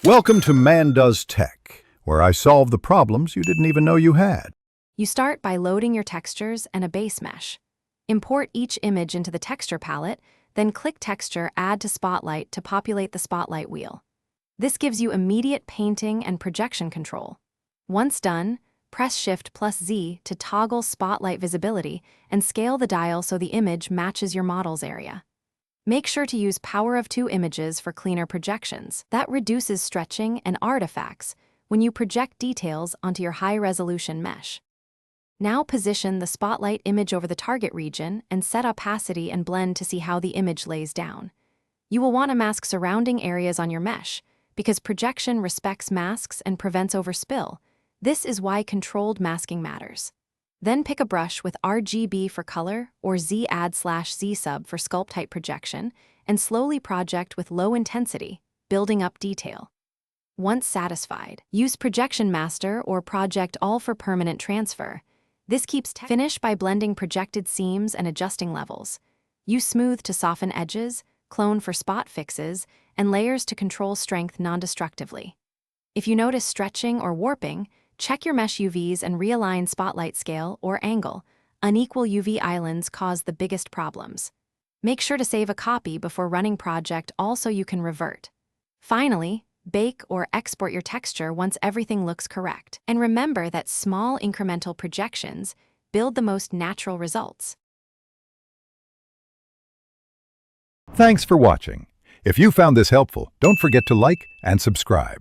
Welcome to Man Does Tech, where I solve the problems you didn't even know you had. You start by loading your textures and a base mesh. Import each image into the texture palette, then click Texture Add to Spotlight to populate the spotlight wheel. This gives you immediate painting and projection control. Once done, press Shift+Z to toggle spotlight visibility and scale the dial so the image matches your model's area. Make sure to use Power of 2 images for cleaner projections. That reduces stretching and artifacts when you project details onto your high-resolution mesh. Now position the spotlight image over the target region and set opacity and blend to see how the image lays down. You will want to mask surrounding areas on your mesh because projection respects masks and prevents overspill. This is why controlled masking matters. Then pick a brush with RGB for color or Z-Add/Z sub for sculpt type projection and slowly project with low intensity, building up detail. Once satisfied, use Projection Master or Project All for permanent transfer. This keeps finish by blending projected seams and adjusting levels. Use Smooth to soften edges, Clone for spot fixes, and Layers to control strength non-destructively. If you notice stretching or warping, check your mesh UVs and realign spotlight scale or angle. Unequal UV islands cause the biggest problems. Make sure to save a copy before running Project All so you can revert. Finally, bake or export your texture once everything looks correct. And remember that small incremental projections build the most natural results. Thanks for watching. If you found this helpful, don't forget to like and subscribe.